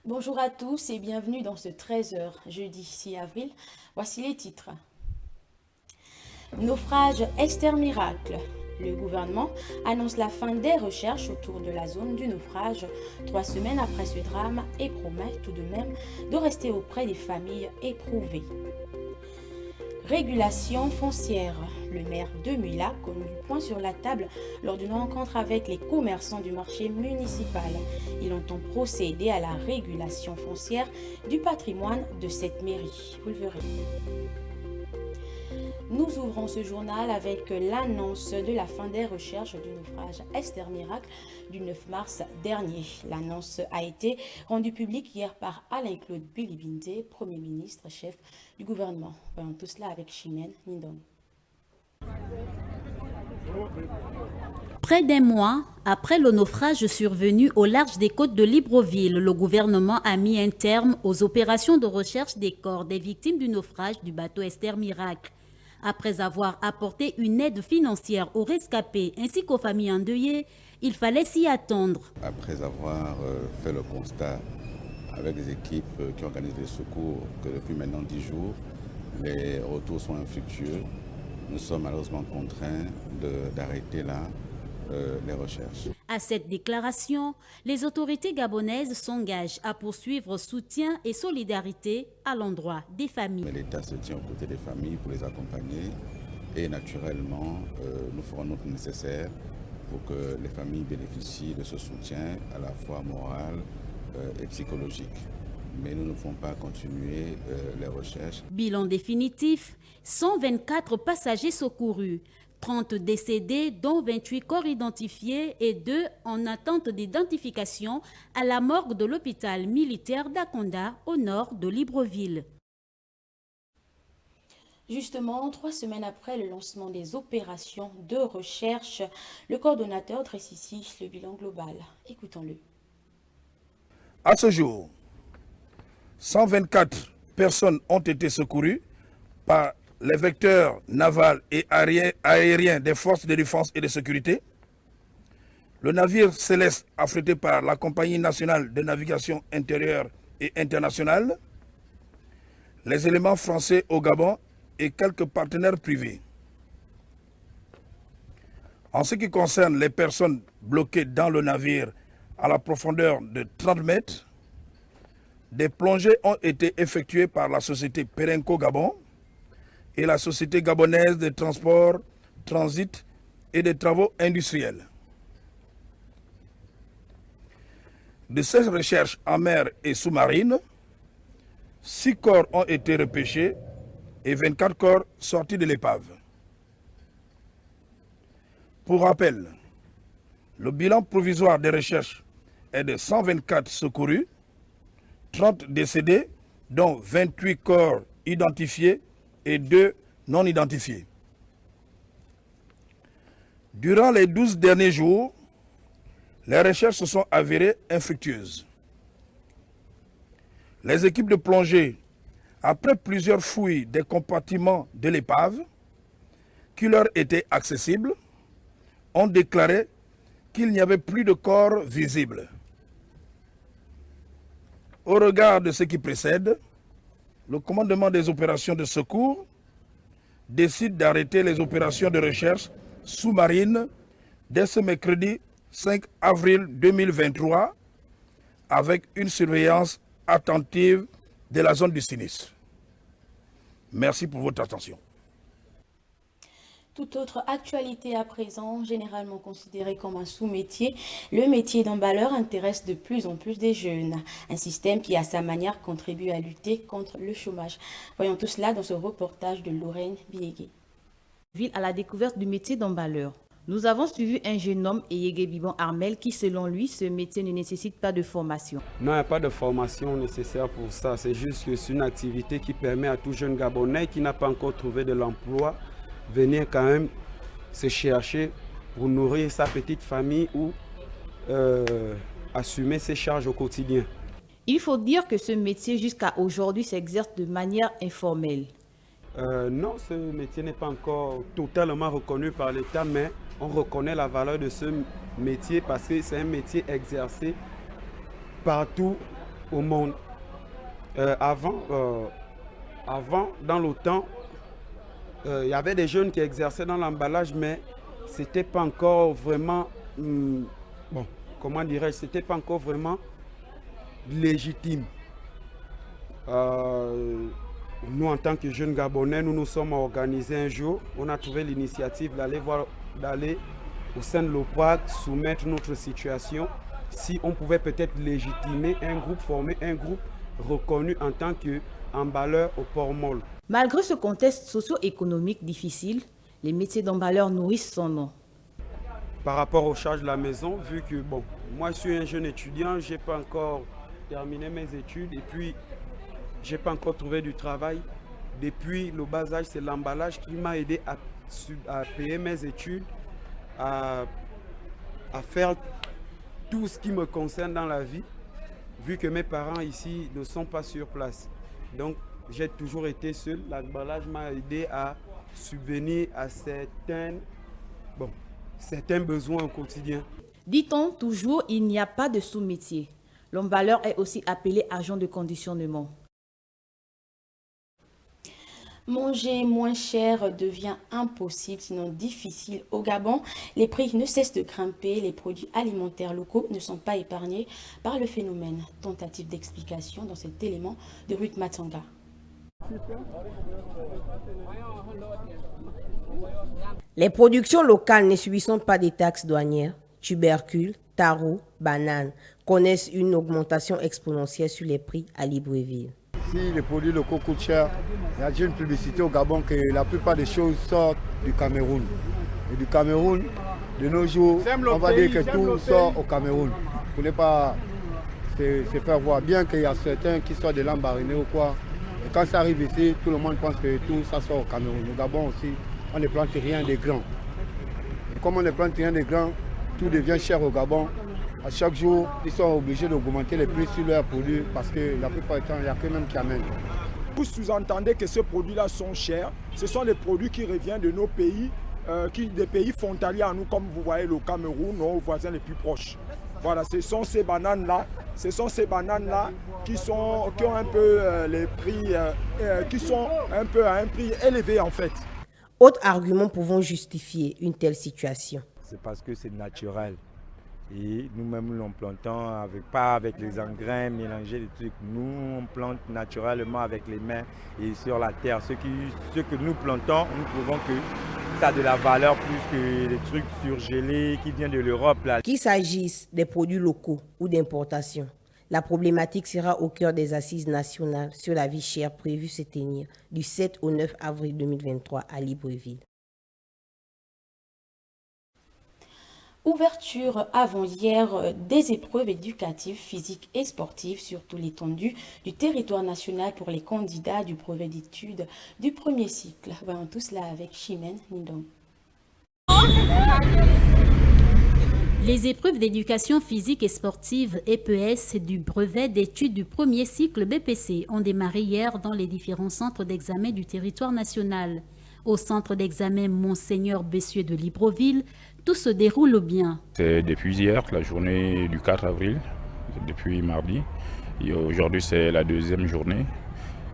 Bonjour à tous et bienvenue dans ce 13h, jeudi 6 avril. Voici les titres. Naufrage Esther Miracle. Le gouvernement annonce la fin des recherches autour de la zone du naufrage 3 semaines après ce drame et promet tout de même de rester auprès des familles éprouvées. Régulation foncière. Le maire de Mula cogne du poing sur la table lors d'une rencontre avec les commerçants du marché municipal. Il entend procéder à la régulation foncière du patrimoine de cette mairie. Vous le verrez. Nous ouvrons ce journal avec l'annonce de la fin des recherches du naufrage Esther Miracle du 9 mars dernier. L'annonce a été rendue publique hier par Alain-Claude Bilibinde, Premier ministre, chef du gouvernement. Voyons tout cela avec Chimène Nindong. Près d'un mois après le naufrage survenu au large des côtes de Libreville, le gouvernement a mis un terme aux opérations de recherche des corps des victimes du naufrage du bateau Esther Miracle. Après avoir apporté une aide financière aux rescapés ainsi qu'aux familles endeuillées, il fallait s'y attendre. Après avoir fait le constat avec les équipes qui organisent les secours que depuis maintenant 10 jours, les retours sont infructueux, nous sommes malheureusement contraints d'arrêter là les recherches. À cette déclaration, les autorités gabonaises s'engagent à poursuivre soutien et solidarité à l'endroit des familles. Mais l'État se tient aux côtés des familles pour les accompagner et naturellement, nous ferons notre nécessaire pour que les familles bénéficient de ce soutien à la fois moral et psychologique. Mais nous ne pouvons pas continuer les recherches. Bilan définitif, 124 passagers secourus, 30 décédés, dont 28 corps identifiés et 2 en attente d'identification à la morgue de l'hôpital militaire d'Akonda, au nord de Libreville. Justement, 3 semaines après le lancement des opérations de recherche, le coordonnateur dresse ici le bilan global. Écoutons-le. À ce jour, 124 personnes ont été secourues par les vecteurs navals et aériens des forces de défense et de sécurité. Le navire Céleste affrété par la Compagnie nationale de navigation intérieure et internationale, les éléments français au Gabon et quelques partenaires privés. En ce qui concerne les personnes bloquées dans le navire à la profondeur de 30 mètres, des plongées ont été effectuées par la société Perenco Gabon et la Société gabonaise de transport, transit et de travaux industriels. De ces recherches en mer et sous-marine, 6 corps ont été repêchés et 24 corps sortis de l'épave. Pour rappel, le bilan provisoire des recherches est de 124 secourus, 30 décédés, dont 28 corps identifiés et 2 non identifiés. Durant les 12 derniers jours, les recherches se sont avérées infructueuses. Les équipes de plongée, après plusieurs fouilles des compartiments de l'épave qui leur étaient accessibles, ont déclaré qu'il n'y avait plus de corps visibles. Au regard de ce qui précède, le commandement des opérations de secours décide d'arrêter les opérations de recherche sous-marine dès ce mercredi 5 avril 2023 avec une surveillance attentive de la zone du sinistre. Merci pour votre attention. Toute autre actualité à présent, généralement considérée comme un sous-métier, le métier d'emballeur intéresse de plus en plus des jeunes. Un système qui, à sa manière, contribue à lutter contre le chômage. Voyons tout cela dans ce reportage de Lorraine Biégué. Ville à la découverte du métier d'emballeur. Nous avons suivi un jeune homme, Eyege Bibon Armel, qui selon lui, ce métier ne nécessite pas de formation. Non, il n'y a pas de formation nécessaire pour ça. C'est juste que c'est une activité qui permet à tout jeune Gabonais qui n'a pas encore trouvé de l'emploi venir quand même se chercher pour nourrir sa petite famille ou assumer ses charges au quotidien. Il faut dire que ce métier jusqu'à aujourd'hui s'exerce de manière informelle. Non, ce métier n'est pas encore totalement reconnu par l'État, mais on reconnaît la valeur de ce métier parce que c'est un métier exercé partout au monde. Avant, dans le temps, il y avait des jeunes qui exerçaient dans l'emballage, mais c'était pas encore vraiment, comment dirais-je, c'était pas encore vraiment légitime. Nous, en tant que jeunes Gabonais, nous nous sommes organisés un jour. On a trouvé l'initiative d'aller au sein de l'OPAC, soumettre notre situation. Si on pouvait peut-être légitimer un groupe, former un groupe reconnu en tant qu'emballeur au port Mol. Malgré ce contexte socio-économique difficile, les métiers d'emballeur nourrissent son nom. Par rapport aux charges de la maison, vu que moi je suis un jeune étudiant, je n'ai pas encore terminé mes études et puis je n'ai pas encore trouvé du travail. Depuis le bas âge, c'est l'emballage qui m'a aidé à payer mes études, à faire tout ce qui me concerne dans la vie, vu que mes parents ici ne sont pas sur place. Donc, j'ai toujours été seul. L'emballage m'a aidé à subvenir à certains besoins au quotidien. Dit-on toujours, il n'y a pas de sous-métier. L'emballeur est aussi appelé agent de conditionnement. Manger moins cher devient impossible, sinon difficile. Au Gabon, les prix ne cessent de grimper. Les produits alimentaires locaux ne sont pas épargnés par le phénomène. Tentative d'explication dans cet élément de Ruth Matanga. Les productions locales ne subissant pas des taxes douanières, tubercules, tarots, bananes, connaissent une augmentation exponentielle sur les prix à Libreville. Si les produits locaux coûtent cher, il y a déjà une publicité au Gabon que la plupart des choses sortent du Cameroun. Et du Cameroun, de nos jours, on va dire que tout sort au Cameroun. Pour ne pas se faire voir, bien qu'il y a certains qui sortent de l'embarinée ou quoi. Et quand ça arrive ici, tout le monde pense que tout ça sort au Cameroun. Au Gabon aussi, on ne plante rien de grand. Et comme on ne plante rien de grand, tout devient cher au Gabon. À chaque jour, ils sont obligés d'augmenter les prix sur leurs produits parce que la plupart du temps, il n'y a que même qui amènent. Vous sous-entendez que ces produits-là sont chers. Ce sont les produits qui reviennent de nos pays, des pays frontaliers à nous, comme vous voyez le Cameroun, nos voisins les plus proches. Voilà, ce sont ces bananes-là qui ont un peu les prix, qui sont un peu à un prix élevé en fait. Autre argument pouvant justifier une telle situation. C'est parce que c'est naturel. Et nous-mêmes, nous plantons pas avec les engrais mélangés, des trucs. Nous, on plante naturellement avec les mains et sur la terre. Ce que nous plantons, nous trouvons que ça a de la valeur plus que les trucs surgelés qui viennent de l'Europe. Qu'il s'agisse des produits locaux ou d'importation, la problématique sera au cœur des assises nationales sur la vie chère prévues se tenir du 7 au 9 avril 2023 à Libreville. Ouverture avant-hier des épreuves éducatives, physiques et sportives sur toute l'étendue du territoire national pour les candidats du brevet d'études du premier cycle. Voyons tout cela avec Chimène Nindong. Les épreuves d'éducation physique et sportive EPS du brevet d'études du premier cycle BPC ont démarré hier dans les différents centres d'examen du territoire national. Au centre d'examen Monseigneur Bessieux de Libreville, tout se déroule bien. C'est depuis hier, la journée du 4 avril, depuis mardi. Et aujourd'hui, c'est la deuxième journée.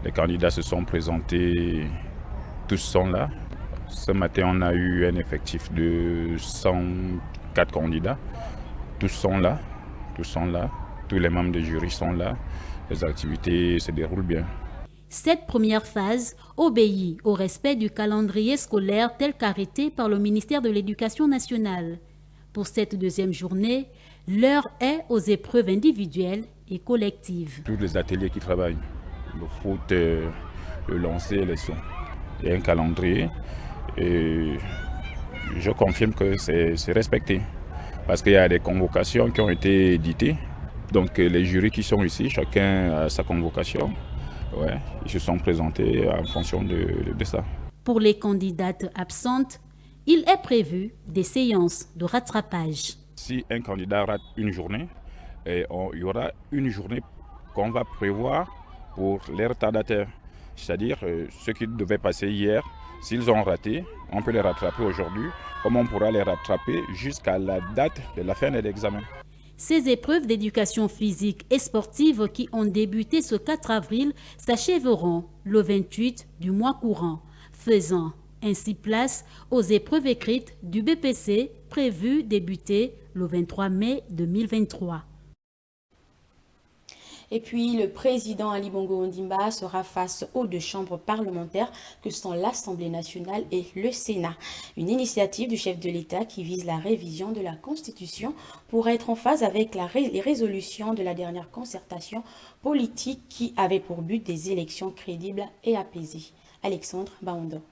Les candidats se sont présentés, tous sont là. Ce matin, on a eu un effectif de 104 candidats. Tous sont là, tous les membres du jury sont là. Les activités se déroulent bien. Cette première phase obéit au respect du calendrier scolaire tel qu'arrêté par le ministère de l'Éducation nationale. Pour cette deuxième journée, l'heure est aux épreuves individuelles et collectives. Tous les ateliers qui travaillent, le foot, le lancer, les sons. Il y a un calendrier et je confirme que c'est respecté parce qu'il y a des convocations qui ont été éditées. Donc les jurys qui sont ici, chacun a sa convocation. Ouais, ils se sont présentés en fonction de ça. Pour les candidates absentes, il est prévu des séances de rattrapage. Si un candidat rate une journée, il y aura une journée qu'on va prévoir pour les retardataires. C'est-à-dire ceux qui devaient passer hier, s'ils ont raté, on peut les rattraper aujourd'hui, comme on pourra les rattraper jusqu'à la date de la fin de l'examen. Ces épreuves d'éducation physique et sportive qui ont débuté ce 4 avril s'achèveront le 28 du mois courant, faisant ainsi place aux épreuves écrites du BPC prévues débuter le 23 mai 2023. Et puis, le président Ali Bongo Ondimba sera face aux deux chambres parlementaires que sont l'Assemblée nationale et le Sénat. Une initiative du chef de l'État qui vise la révision de la Constitution pour être en phase avec les résolutions de la dernière concertation politique qui avait pour but des élections crédibles et apaisées. Alexandre Baondo.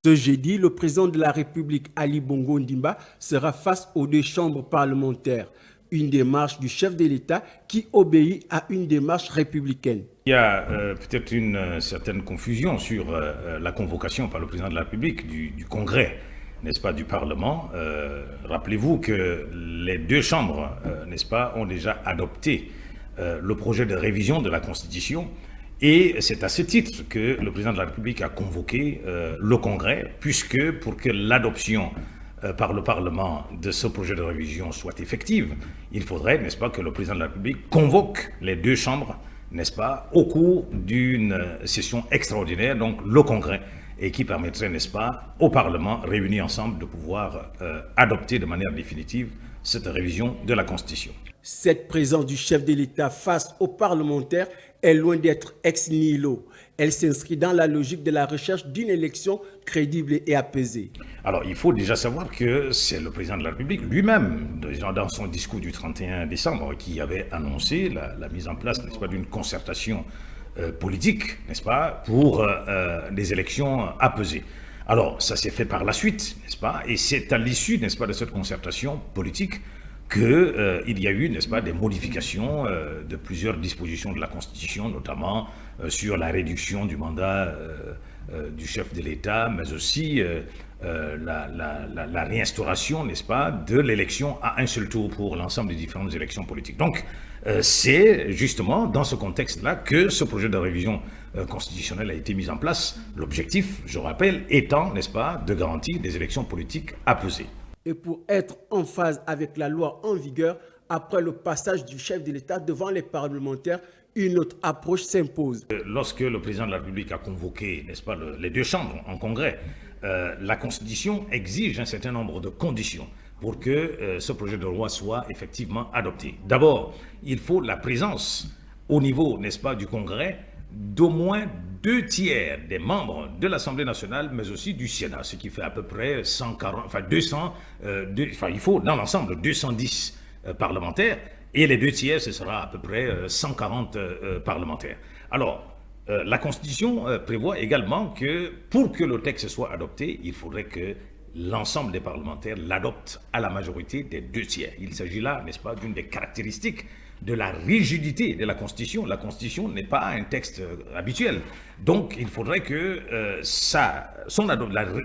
Ce jeudi, le président de la République, Ali Bongo Ondimba, sera face aux deux chambres parlementaires. Une démarche du chef de l'État qui obéit à une démarche républicaine. Il y a peut-être une certaine confusion sur la convocation par le président de la République du Congrès, n'est-ce pas, du Parlement. Rappelez-vous que les deux chambres, n'est-ce pas, ont déjà adopté le projet de révision de la Constitution. Et c'est à ce titre que le président de la République a convoqué le Congrès, puisque pour que l'adoption par le Parlement de ce projet de révision soit effective, il faudrait, n'est-ce pas, que le président de la République convoque les deux chambres, n'est-ce pas, au cours d'une session extraordinaire, donc le Congrès, et qui permettrait, n'est-ce pas, au Parlement réuni ensemble de pouvoir adopter de manière définitive cette révision de la Constitution. Cette présence du chef de l'État face aux parlementaires est loin d'être ex nihilo. Elle s'inscrit dans la logique de la recherche d'une élection crédible et apaisée. Alors, il faut déjà savoir que c'est le président de la République lui-même, dans son discours du 31 décembre, qui avait annoncé la mise en place, n'est-ce pas, d'une concertation politique, n'est-ce pas, pour des élections apaisées. Alors, ça s'est fait par la suite, n'est-ce pas, et c'est à l'issue, n'est-ce pas, de cette concertation politique qu'il y a eu, n'est-ce pas, des modifications de plusieurs dispositions de la Constitution, notamment sur la réduction du mandat du chef de l'État, mais aussi la réinstauration, n'est-ce pas, de l'élection à un seul tour pour l'ensemble des différentes élections politiques. Donc, c'est justement dans ce contexte-là que ce projet de révision constitutionnelle a été mis en place. L'objectif, je rappelle, étant, n'est-ce pas, de garantir des élections politiques apaisées. Et pour être en phase avec la loi en vigueur, après le passage du chef de l'État devant les parlementaires, une autre approche s'impose. Lorsque le président de la République a convoqué, n'est-ce pas, les deux chambres en congrès, la Constitution exige un certain nombre de conditions pour que ce projet de loi soit effectivement adopté. D'abord, il faut la présence au niveau, n'est-ce pas, du Congrès d'au moins 2/3 des membres de l'Assemblée nationale, mais aussi du Sénat, ce qui fait à peu près 140, enfin 200, il faut dans l'ensemble 210 parlementaires, et les 2/3, ce sera à peu près 140 parlementaires. Alors, la Constitution prévoit également que pour que le texte soit adopté, il faudrait que l'ensemble des parlementaires l'adoptent à la majorité des 2/3. Il s'agit là, n'est-ce pas, d'une des caractéristiques de la rigidité de la Constitution. La Constitution n'est pas un texte habituel. Donc, il faudrait que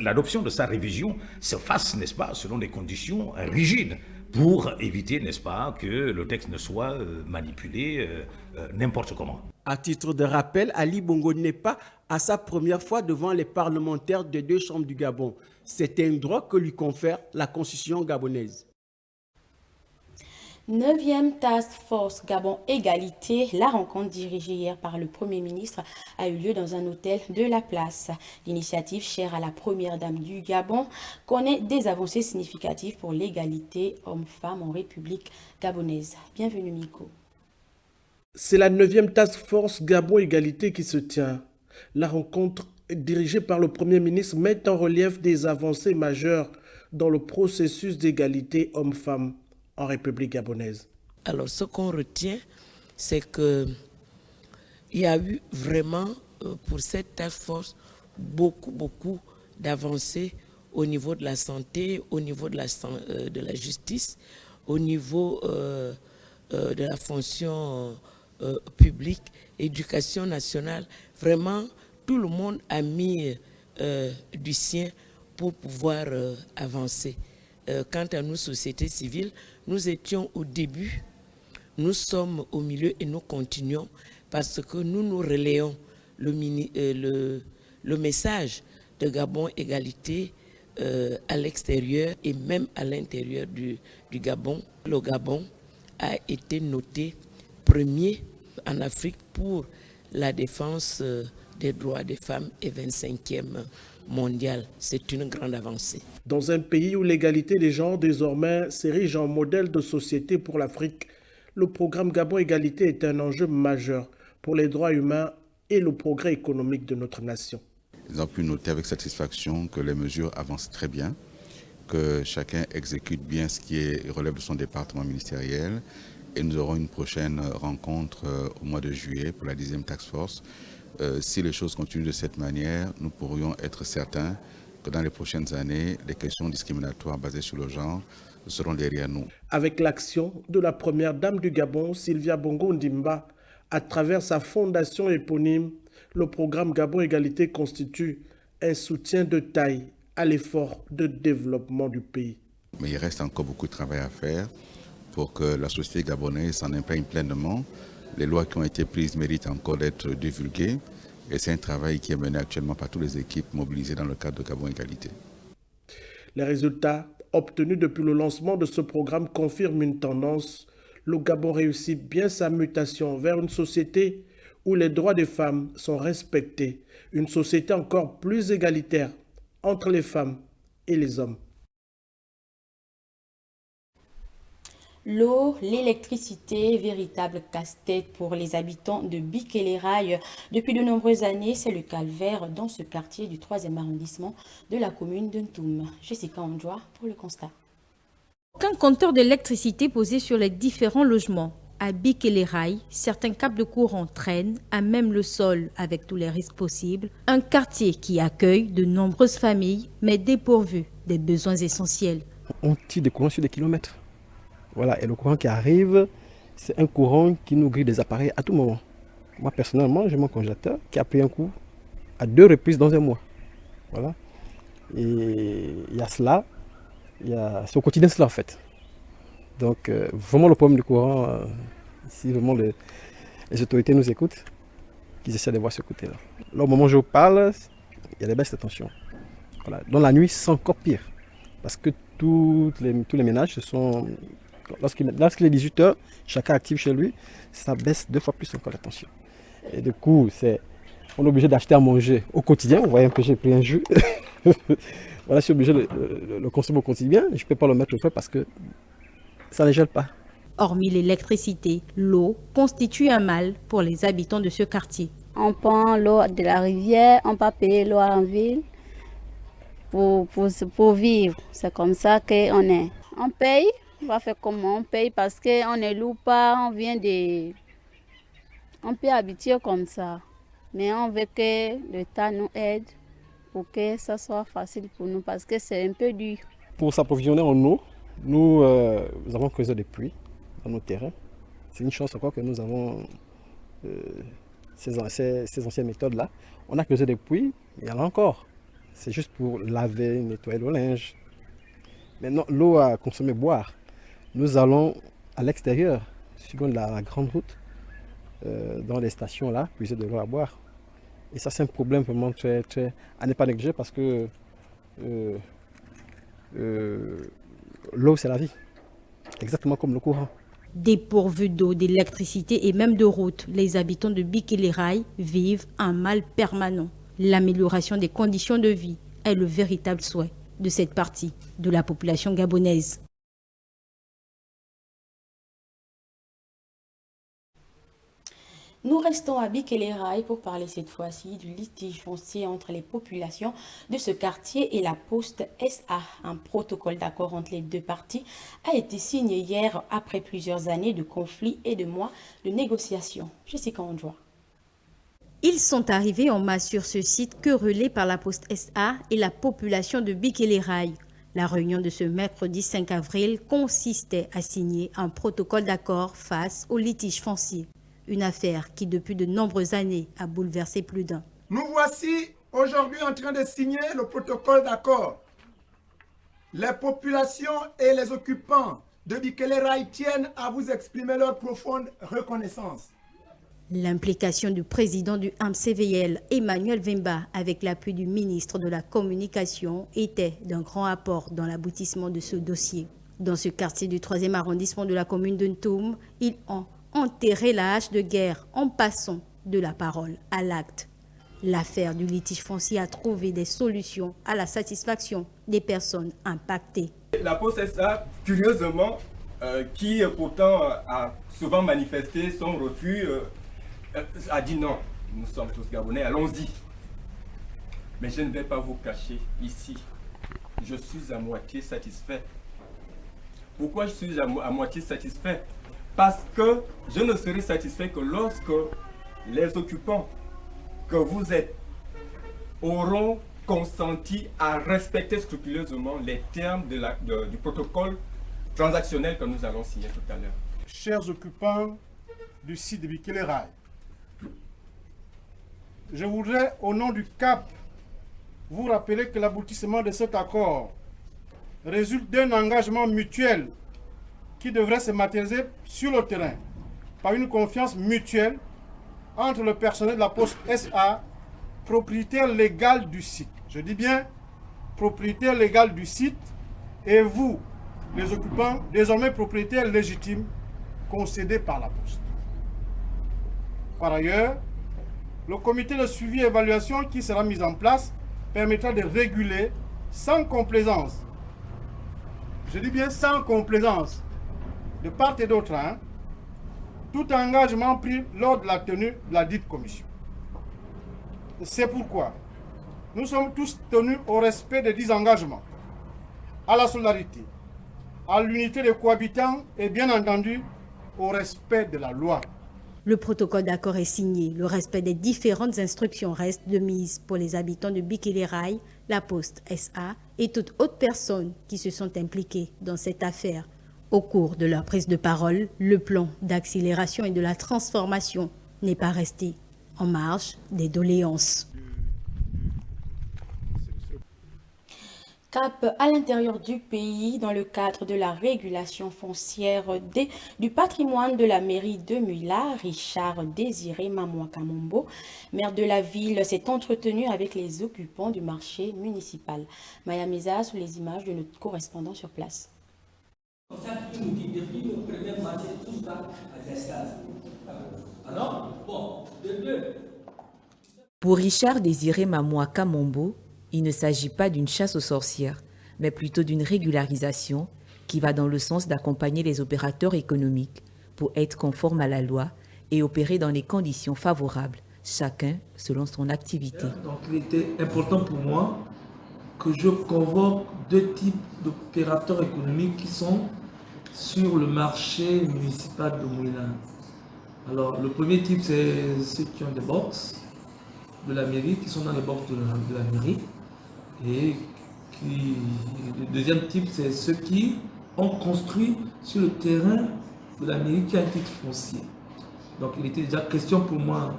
l'adoption de sa révision se fasse, n'est-ce pas, selon des conditions rigides pour éviter, n'est-ce pas, que le texte ne soit manipulé n'importe comment. À titre de rappel, Ali Bongo n'est pas à sa première fois devant les parlementaires des deux chambres du Gabon. C'est un droit que lui confère la Constitution gabonaise. 9e Task Force Gabon Égalité, la rencontre dirigée hier par le Premier ministre a eu lieu dans un hôtel de la place. L'initiative chère à la Première Dame du Gabon connaît des avancées significatives pour l'égalité hommes-femmes en République gabonaise. Bienvenue Miko. C'est la 9e Task Force Gabon Égalité qui se tient. La rencontre dirigée par le Premier ministre met en relief des avancées majeures dans le processus d'égalité hommes-femmes en République gabonaise. Alors, ce qu'on retient, c'est qu'il y a eu vraiment, pour cette task force, beaucoup d'avancées au niveau de la santé, au niveau de la justice, au niveau de la fonction publique, éducation nationale. Vraiment, tout le monde a mis du sien pour pouvoir avancer. Quant à nous, société civile, nous étions au début, nous sommes au milieu et nous continuons parce que nous relayons le message de Gabon Égalité à l'extérieur et même à l'intérieur du Gabon. Le Gabon a été noté premier en Afrique pour la défense des droits des femmes et 25e mondial. C'est une grande avancée. Dans un pays où l'égalité des genres désormais s'érige en modèle de société pour l'Afrique, le programme Gabon Égalité est un enjeu majeur pour les droits humains et le progrès économique de notre nation. Nous avons pu noter avec satisfaction que les mesures avancent très bien, que chacun exécute bien ce qui relève de son département ministériel. Et nous aurons une prochaine rencontre au mois de juillet pour la 10e Task Force. Si les choses continuent de cette manière, nous pourrions être certains que dans les prochaines années, les questions discriminatoires basées sur le genre seront derrière nous. Avec l'action de la première dame du Gabon, Sylvia Bongo Ndimba, à travers sa fondation éponyme, le programme Gabon Égalité constitue un soutien de taille à l'effort de développement du pays. Mais il reste encore beaucoup de travail à faire pour que la société gabonaise s'en imprègne pleinement. Les lois qui ont été prises méritent encore d'être divulguées et c'est un travail qui est mené actuellement par toutes les équipes mobilisées dans le cadre de Gabon Égalité. Les résultats obtenus depuis le lancement de ce programme confirment une tendance. Le Gabon réussit bien sa mutation vers une société où les droits des femmes sont respectés, une société encore plus égalitaire entre les femmes et les hommes. L'eau, l'électricité, véritable casse-tête pour les habitants de Bikelerai. Depuis de nombreuses années, c'est le calvaire dans ce quartier du 3e arrondissement de la commune de Ntoum. Jessica Ondjoa pour le constat. Aucun compteur d'électricité posé sur les différents logements. À Bikelerai, certains câbles de courant traînent à même le sol avec tous les risques possibles. Un quartier qui accueille de nombreuses familles, mais dépourvu des besoins essentiels. On tire des courants sur des kilomètres. Voilà, et le courant qui arrive, c'est un courant qui nous grille des appareils à tout moment. Moi, personnellement, j'ai mon congélateur qui a pris un coup à 2 reprises dans un mois. Voilà. Et il y a cela, c'est au quotidien cela en fait. Donc, vraiment le problème du courant, si vraiment les autorités nous écoutent, qu'ils essaient de voir ce côté-là. Là, au moment où je vous parle, il y a des baisses de tension. Voilà. Dans la nuit, c'est encore pire. Parce que tous les ménages se sont... Lorsqu'il est 18h, chacun active chez lui, ça baisse 2 fois plus encore la tension. Et du coup, on est obligé d'acheter à manger au quotidien. Vous voyez un peu, j'ai pris un jus. Voilà, je suis obligé de le consommer au quotidien. Je ne peux pas le mettre au feu parce que ça ne gèle pas. Hormis l'électricité, l'eau constitue un mal pour les habitants de ce quartier. On prend l'eau de la rivière, on peut payer l'eau en ville pour vivre. C'est comme ça qu'on est. On paye. On va faire comment? On paye parce qu'on ne loue pas, on peut habituer comme ça. Mais on veut que l'État nous aide pour que ça soit facile pour nous parce que c'est un peu dur. Pour s'approvisionner en eau, nous avons creusé des puits dans nos terrains. C'est une chance encore que nous avons ces anciennes méthodes-là. On a creusé des puits, il y en a encore. C'est juste pour laver, nettoyer le linge. Maintenant, l'eau à consommer, boire. Nous allons à l'extérieur, suivant la grande route, dans les stations là, puiser de l'eau à boire. Et ça, c'est un problème vraiment très, très à ne pas négliger parce que l'eau, c'est la vie, exactement comme le courant. Dépourvus d'eau, d'électricité et même de route, les habitants de Bikelerai vivent un mal permanent. L'amélioration des conditions de vie est le véritable souhait de cette partie de la population gabonaise. Nous restons à Bikelerai pour parler cette fois-ci du litige foncier entre les populations de ce quartier et la Poste SA. Un protocole d'accord entre les deux parties a été signé hier après plusieurs années de conflits et de mois de négociations. Jessica Ondjoa. Ils sont arrivés en masse sur ce site querellé par la Poste SA et la population de Bikelerai. La réunion de ce mercredi 5 avril consistait à signer un protocole d'accord face au litige foncier. Une affaire qui, depuis de nombreuses années, a bouleversé plus d'un. Nous voici aujourd'hui en train de signer le protocole d'accord. Les populations et les occupants de Bikelerai tiennent à vous exprimer leur profonde reconnaissance. L'implication du président du AMCVL, Emmanuel Vemba, avec l'appui du ministre de la Communication, était d'un grand apport dans l'aboutissement de ce dossier. Dans ce quartier du 3e arrondissement de la commune de Ntoum, ils ont enterré la hache de guerre en passant de la parole à l'acte. L'affaire du litige foncier a trouvé des solutions à la satisfaction des personnes impactées. La Poste SA, curieusement, qui pourtant a souvent manifesté son refus, a dit non, nous sommes tous Gabonais, allons-y. Mais je ne vais pas vous cacher ici, je suis à moitié satisfait. Pourquoi je suis à moitié satisfait? Parce que je ne serai satisfait que lorsque les occupants que vous êtes auront consenti à respecter scrupuleusement les termes du protocole transactionnel que nous allons signer tout à l'heure. Chers occupants du site de Bikele-Rai, je voudrais, au nom du CAP, vous rappeler que l'aboutissement de cet accord résulte d'un engagement mutuel qui devrait se matérialiser sur le terrain par une confiance mutuelle entre le personnel de la Poste SA, propriétaire légal du site. Je dis bien propriétaire légal du site, et vous, les occupants, désormais propriétaires légitimes, concédés par la Poste. Par ailleurs, le comité de suivi et évaluation qui sera mis en place permettra de réguler sans complaisance, je dis bien sans complaisance, de part et d'autre, tout engagement pris lors de la tenue de la dite commission. C'est pourquoi nous sommes tous tenus au respect des 10 engagements, à la solidarité, à l'unité des cohabitants et bien entendu au respect de la loi. Le protocole d'accord est signé. Le respect des différentes instructions reste de mise pour les habitants de Bikele-Rai, la Poste SA et toute autre personne qui se sont impliquées dans cette affaire. Au cours de leur prise de parole, le plan d'accélération et de la transformation n'est pas resté en marge des doléances. Cap à l'intérieur du pays dans le cadre de la régulation foncière du patrimoine de la mairie de Mouila. Richard Désiré Mamouakamombo, maire de la ville, s'est entretenu avec les occupants du marché municipal. Maya Meza sous les images de notre correspondant sur place. Pour Richard Désiré Mamouakamombo, il ne s'agit pas d'une chasse aux sorcières, mais plutôt d'une régularisation qui va dans le sens d'accompagner les opérateurs économiques pour être conformes à la loi et opérer dans les conditions favorables, chacun selon son activité. Donc il était important pour moi que je convoque 2 types d'opérateurs économiques qui sont sur le marché municipal de Mouila. Alors le premier type, c'est ceux qui ont des box de la mairie, qui sont dans les box de la mairie. Et le deuxième type, c'est ceux qui ont construit sur le terrain de la mairie qui a un titre foncier. Donc il était déjà question pour moi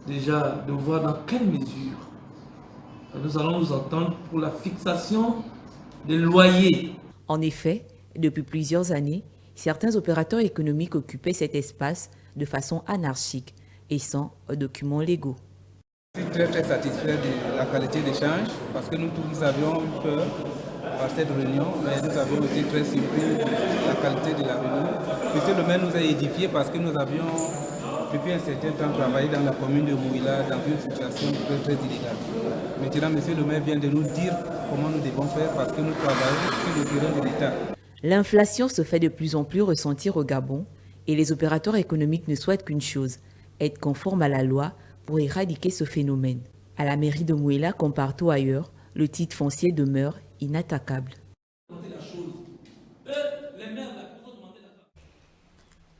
déjà de voir dans quelle mesure nous allons nous entendre pour la fixation des loyers. En effet, depuis plusieurs années, certains opérateurs économiques occupaient cet espace de façon anarchique et sans documents légaux. Je suis très satisfait de la qualité d'échange parce que nous tous avions eu peur par cette réunion, mais nous avions été très surpris de la qualité de la réunion. Monsieur le maire nous a édifiés parce que nous avions depuis un certain temps travaillé dans la commune de Mouila dans une situation très illégale. Maintenant, monsieur le maire vient de nous dire comment nous devons faire parce que nous travaillons sur le terrain de l'État. L'inflation se fait de plus en plus ressentir au Gabon et les opérateurs économiques ne souhaitent qu'une chose, être conformes à la loi pour éradiquer ce phénomène. À la mairie de Mouila, comme partout ailleurs, le titre foncier demeure inattaquable.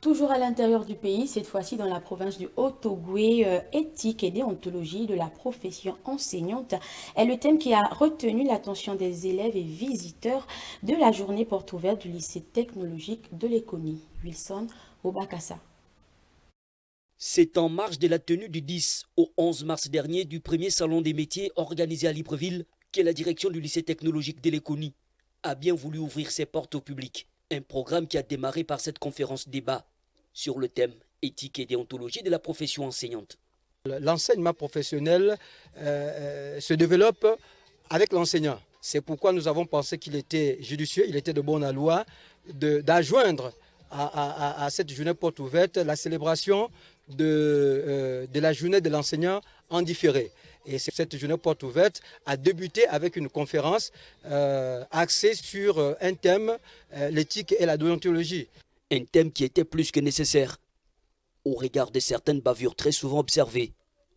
Toujours à l'intérieur du pays, cette fois-ci dans la province du Haut-Ogooué, éthique et déontologie de la profession enseignante est le thème qui a retenu l'attention des élèves et visiteurs de la journée porte ouverte du lycée technologique de Léconie. Wilson Obakassa. C'est en marge de la tenue du 10 au 11 mars dernier du premier salon des métiers organisé à Libreville que la direction du lycée technologique de Léconie a bien voulu ouvrir ses portes au public. Un programme qui a démarré par cette conférence débat sur le thème éthique et déontologie de la profession enseignante. L'enseignement professionnel se développe avec l'enseignant. C'est pourquoi nous avons pensé qu'il était judicieux, il était de bonne loi d'adjoindre à cette journée porte ouverte la célébration de la journée de l'enseignant en différé. Et cette journée porte ouverte a débuté avec une conférence axée sur un thème, l'éthique et la déontologie. Un thème qui était plus que nécessaire, au regard de certaines bavures très souvent observées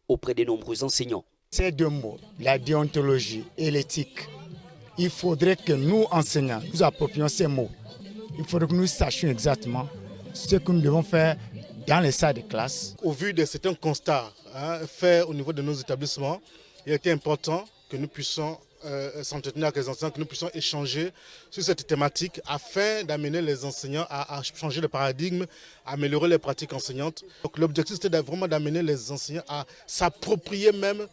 auprès de nombreux enseignants. Ces deux mots, la déontologie et l'éthique, il faudrait que nous, enseignants, nous approprions ces mots. Il faudrait que nous sachions exactement ce que nous devons faire dans les salles de classe. Au vu de certains constats faits au niveau de nos établissements, il était important que nous puissions s'entretenir avec les enseignants, que nous puissions échanger sur cette thématique afin d'amener les enseignants à changer le paradigme, à améliorer les pratiques enseignantes. Donc l'objectif c'était vraiment d'amener les enseignants à s'approprier même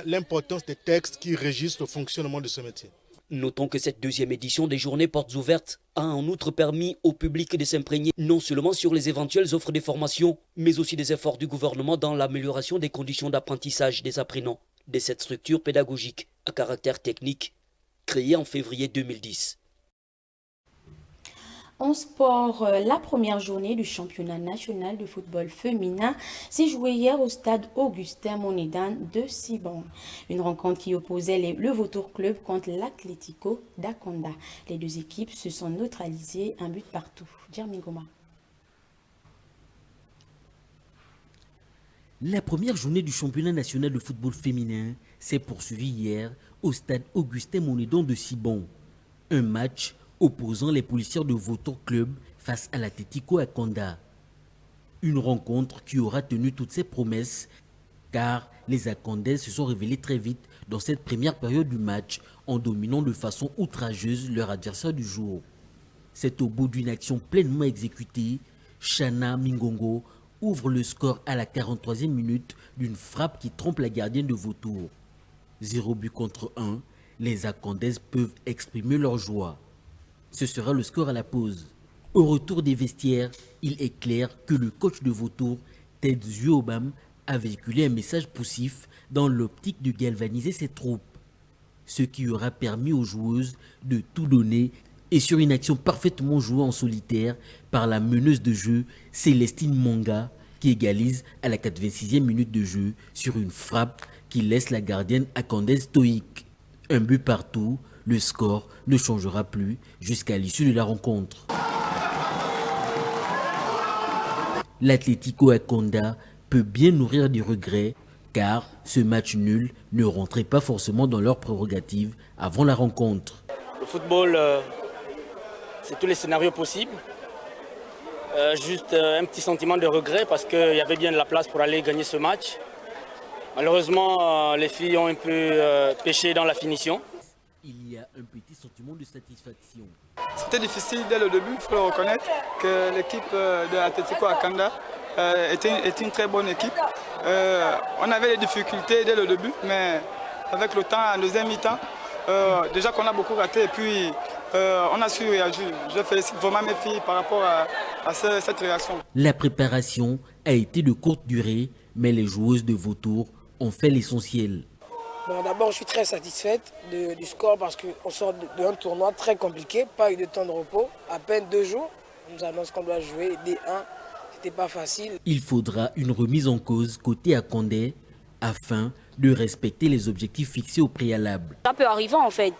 l'importance des textes qui régissent le fonctionnement de ce métier. Notons que cette deuxième édition des Journées Portes Ouvertes a en outre permis au public de s'imprégner non seulement sur les éventuelles offres de formation, mais aussi des efforts du gouvernement dans l'amélioration des conditions d'apprentissage des apprenants de cette structure pédagogique à caractère technique créée en février 2010. En sport, la première journée du championnat national de football féminin s'est jouée hier au stade Augustin Monedan de Sibon. Une rencontre qui opposait le Vautour Club contre l'Atlético d'Akonda. Les deux équipes se sont neutralisées, un but partout. Djermingoma. La première journée du championnat national de football féminin s'est poursuivie hier au stade Augustin Monedan de Sibon. Un match opposant les policiers de Vautour Club face à l'Atlético Akonda. Une rencontre qui aura tenu toutes ses promesses car les Akondaises se sont révélées très vite dans cette première période du match en dominant de façon outrageuse leur adversaire du jour. C'est au bout d'une action pleinement exécutée, Shana Mingongo ouvre le score à la 43e minute d'une frappe qui trompe la gardienne de Vautour. 0 but contre 1, les Akondaises peuvent exprimer leur joie. Ce sera le score à la pause. Au retour des vestiaires, il est clair que le coach de Vautour, Ted Zuobam, a véhiculé un message poussif dans l'optique de galvaniser ses troupes. Ce qui aura permis aux joueuses de tout donner et sur une action parfaitement jouée en solitaire par la meneuse de jeu Célestine Monga qui égalise à la 86e minute de jeu sur une frappe qui laisse la gardienne akondaise stoïque. Un but partout. Le score ne changera plus jusqu'à l'issue de la rencontre. L'Atlético Akonda peut bien nourrir des regrets car ce match nul ne rentrait pas forcément dans leurs prérogatives avant la rencontre. Le football, c'est tous les scénarios possibles. Juste un petit sentiment de regret parce qu'il y avait bien de la place pour aller gagner ce match. Malheureusement, les filles ont un peu péché dans la finition. Il y a un petit sentiment de satisfaction. C'était difficile dès le début, il faut le reconnaître, que l'équipe de l'Atlético Akonda était une très bonne équipe. On avait des difficultés dès le début, mais avec le temps, en deuxième mi-temps, déjà qu'on a beaucoup raté et puis on a su réagir. Je félicite vraiment mes filles par rapport à cette réaction. La préparation a été de courte durée, mais les joueuses de Vautour ont fait l'essentiel. Bon, d'abord, je suis très satisfaite du score parce qu'on sort d'un tournoi très compliqué, pas eu de temps de repos, à peine 2 jours. On nous annonce qu'on doit jouer D1, c'était pas facile. Il faudra une remise en cause côté Akondais afin de respecter les objectifs fixés au préalable. Ça peut arriver en fait,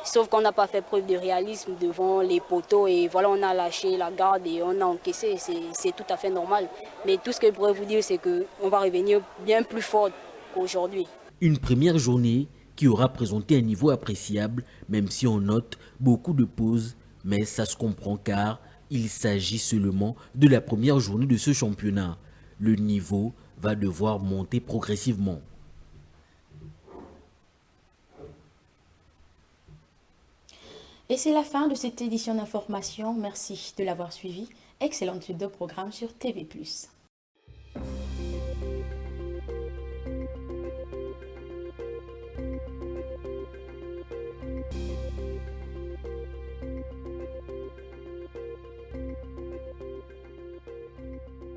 sauf qu'on n'a pas fait preuve de réalisme devant les poteaux et voilà, on a lâché la garde et on a encaissé, c'est tout à fait normal. Mais tout ce que je pourrais vous dire, c'est qu'on va revenir bien plus fort qu'aujourd'hui. Une première journée qui aura présenté un niveau appréciable, même si on note beaucoup de pauses, mais ça se comprend car il s'agit seulement de la première journée de ce championnat. Le niveau va devoir monter progressivement. Et c'est la fin de cette édition d'information. Merci de l'avoir suivi. Excellente suite de programme sur TV+.